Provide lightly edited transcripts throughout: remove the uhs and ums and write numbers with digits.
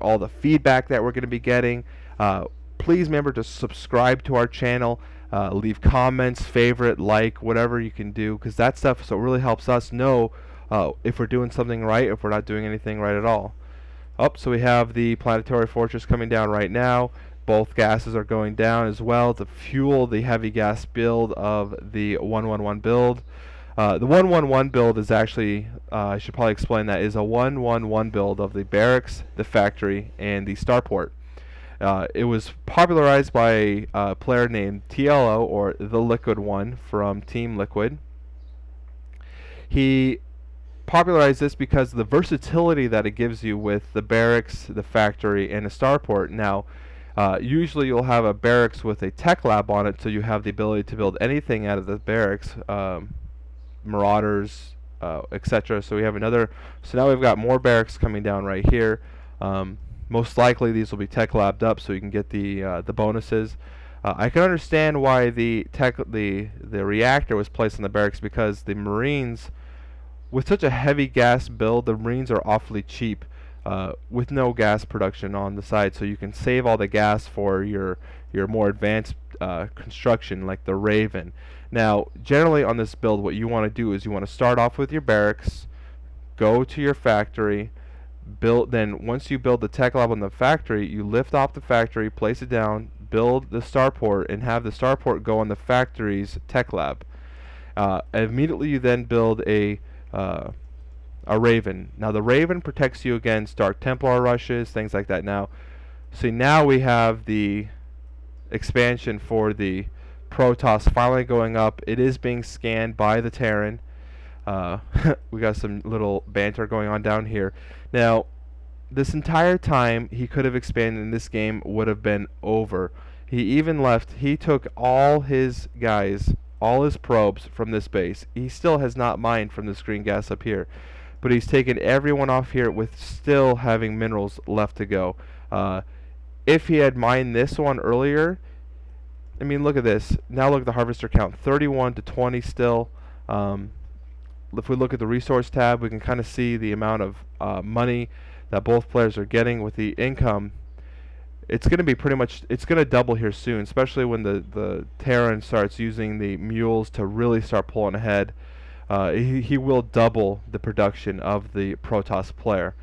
all the feedback that we're going to be getting. Please remember to subscribe to our channel, leave comments, favorite, like, whatever you can do, because that stuff so it really helps us know if we're doing something right, if we're not doing anything right at all. So we have the planetary fortress coming down right now. Both gases are going down as well to fuel the heavy gas build of the 111 build. The 111 build is actually, I should probably explain that, is a 111 build of the barracks, the factory, and the starport. It was popularized by a player named TLO, or the Liquid One, from Team Liquid. He popularized this because of the versatility that it gives you with the barracks, the factory, and a starport. Now, usually you'll have a barracks with a tech lab on it, so you have the ability to build anything out of the barracks, marauders, etc. So we have another. So now we've got more barracks coming down right here. Most likely these will be tech labbed up, so you can get the bonuses. I can understand why the reactor was placed in the barracks, because the Marines, with such a heavy gas build, the Marines are awfully cheap with no gas production on the side, so you can save all the gas for your more advanced construction like the Raven. Now, generally on this build, what you want to do is you want to start off with your barracks, go to your factory, then once you build the tech lab on the factory, you lift off the factory, place it down, build the starport, and have the starport go on the factory's tech lab. Immediately you then build a Raven. Now the Raven protects you against Dark Templar rushes, things like that. Now, see, now we have the expansion for the Protoss finally going up. It is being scanned by the Terran. We got some little banter going on down here. Now, this entire time he could have expanded, and this game would have been over. He even left. He took all his guys, all his probes from this base. He still has not mined from this green gas up here, but he's taken everyone off here with still having minerals left to go. If he had mined this one earlier, I mean, look at this. Now look at the harvester count, 31 to 20 still. If we look at the resource tab, we can kind of see the amount of money that both players are getting with the income. It's going to be pretty much, it's going to double here soon, especially when the Terran starts using the mules to really start pulling ahead. He will double the production of the Protoss player.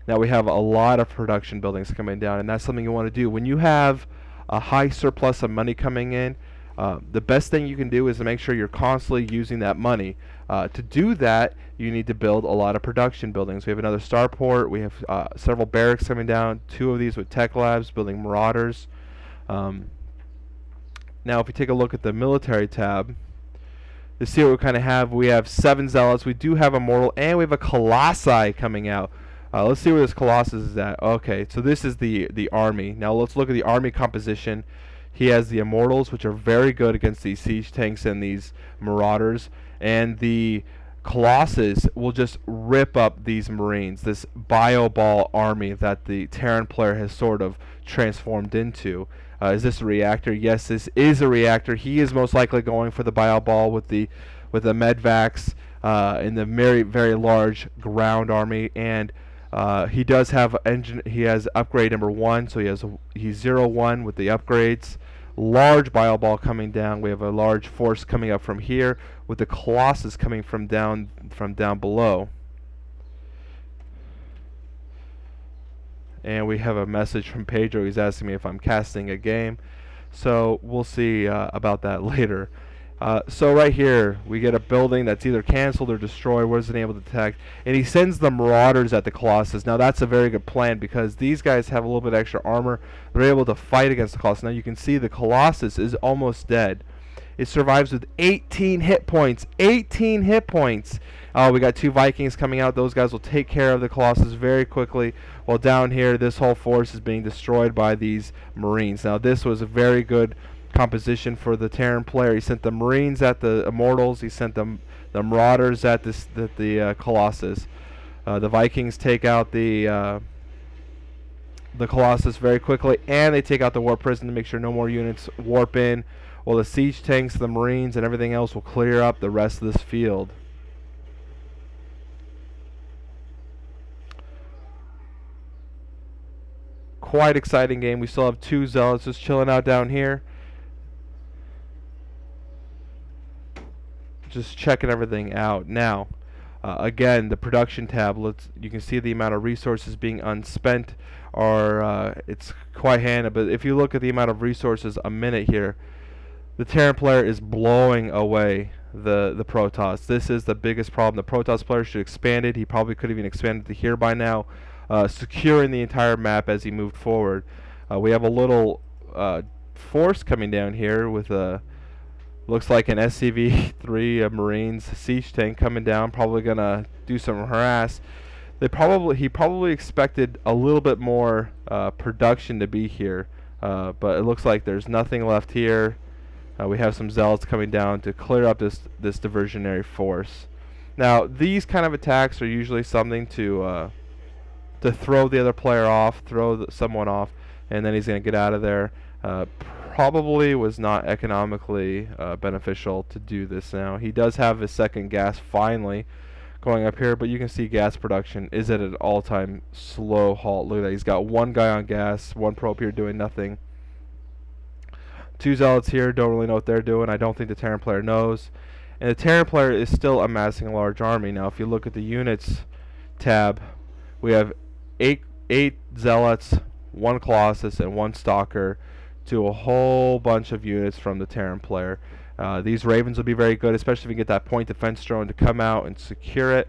Now we have a lot of production buildings coming down, and that's something you want to do. When you have a high surplus of money coming in, the best thing you can do is to make sure you're constantly using that money. To do that, you need to build a lot of production buildings. We have another starport. We have several barracks coming down, 2 of these with tech labs, building marauders. Now if we take a look at the military tab, to see what we kind of have, we have 7 zealots, we do have immortal, and we have a colossi coming out. Let's see where this colossus is at. Okay, so this is the army. Now let's look at the army composition. He has the immortals, which are very good against these siege tanks and these marauders, and the colossus will just rip up these marines, this bio ball army that the Terran player has sort of transformed into. Is this a reactor? Yes, this is a reactor. He is most likely going for the bio ball with the medvacs in the very, very large ground army, and he does have engine. He has upgrade number 1, so he's 0-1 with the upgrades. Large bio ball coming down. We have a large force coming up from here, with the colossus coming from down below. And we have a message from Pedro. He's asking me if I'm casting a game, so we'll see about that later. So right here we get a building that's either cancelled or destroyed. Wasn't able to detect, and he sends the marauders at the colossus. Now that's a very good plan, because these guys have a little bit extra armor. They're able to fight against the colossus. Now you can see the colossus is almost dead. It survives with 18 hit points. 18 hit points. We got 2 Vikings coming out. Those guys will take care of the colossus very quickly. While down here, this whole force is being destroyed by these marines. Now this was a very good composition for the Terran player. He sent the marines at the immortals. He sent the marauders at the colossus. The Vikings take out the colossus very quickly, and they take out the warp prison to make sure no more units warp in. While the siege tanks, the marines, and everything else will clear up the rest of this field. quite exciting game. We still have 2 zealots just chilling out down here, just checking everything out. Now, again, the production tab. You can see the amount of resources being unspent, or it's quite handy. But if you look at the amount of resources a minute here, the Terran player is blowing away the Protoss. This is the biggest problem. The Protoss player should expand it. He probably could have even expanded to here by now, securing the entire map as he moved forward. We have a little force coming down here with a looks like an SCV-3 Marines siege tank coming down, probably gonna do some harass. He probably expected a little bit more production to be here, but it looks like there's nothing left here. We have some zealots coming down to clear up this diversionary force. Now, these kind of attacks are usually something to throw the other player off, someone off, and then he's going to get out of there. Probably was not economically beneficial to do this now. He does have his second gas finally going up here, but you can see gas production is at an all-time slow halt. Look at that. He's got 1 guy on gas, 1 probe here doing nothing. 2 zealots here, don't really know what they're doing. I don't think the Terran player knows. And the Terran player is still amassing a large army. Now, if you look at the units tab, we have 8 zealots, 1 Colossus, and 1 Stalker to a whole bunch of units from the Terran player. These Ravens will be very good, especially if you get that point defense drone to come out and secure it.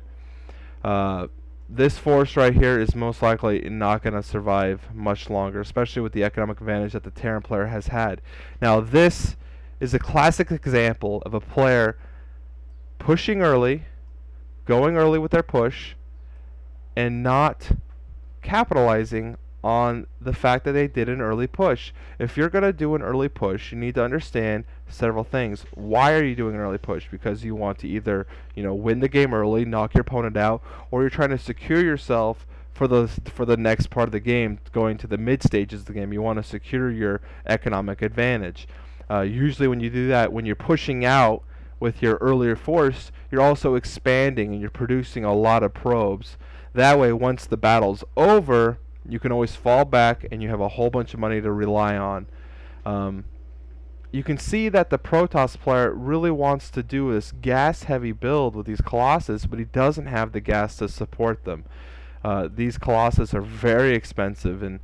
This force right here is most likely not going to survive much longer, especially with the economic advantage that the Terran player has had. Now, this is a classic example of a player pushing early, going early with their push, and not capitalizing on the fact that they did an early push. If you're going to do an early push, you need to understand several things. Why are you doing an early push? Because you want to either, win the game early, knock your opponent out, or you're trying to secure yourself for the next part of the game, going to the mid stages of the game. You want to secure your economic advantage. Usually when you do that, when you're pushing out with your earlier force, you're also expanding and you're producing a lot of probes. That way, once the battle's over, you can always fall back and you have a whole bunch of money to rely on. You can see that the Protoss player really wants to do this gas-heavy build with these Colossus, but he doesn't have the gas to support them. These Colossus are very expensive, and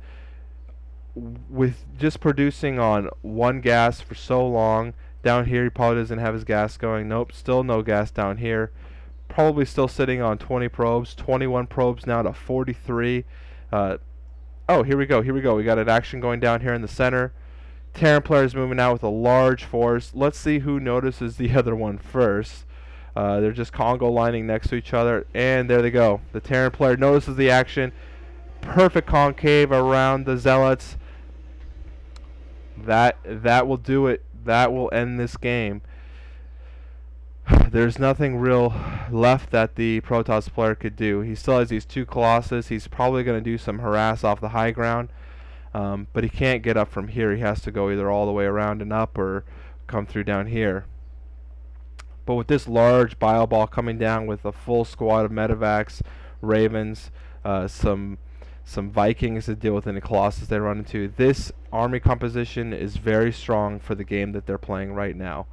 with just producing on 1 gas for so long, down here he probably doesn't have his gas going. Nope, still no gas down here. Probably still sitting on 20 probes, 21 probes now to 43. Oh, here we go. We got an action going down here in the center. Terran player is moving out with a large force. Let's see who notices the other one first. They're just Congo lining next to each other, and there they go. The Terran player notices the action. Perfect concave around the zealots. That will do it. That will end this game. There's nothing real left that the Protoss player could do. He still has these 2 Colossus. He's probably going to do some harass off the high ground, but he can't get up from here. He has to go either all the way around and up or come through down here. But with this large bio ball coming down with a full squad of medevacs, Ravens, some Vikings to deal with any Colossus they run into, this army composition is very strong for the game that they're playing right now.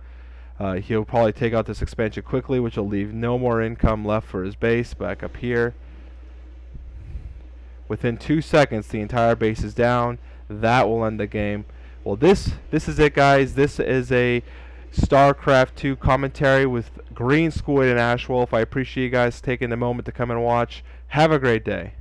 He'll probably take out this expansion quickly, which will leave no more income left for his base back up here. Within 2 seconds, the entire base is down. That will end the game. Well, this is it, guys. This is a StarCraft 2 commentary with Greensquid and Ashwolf. I appreciate you guys taking the moment to come and watch. Have a great day.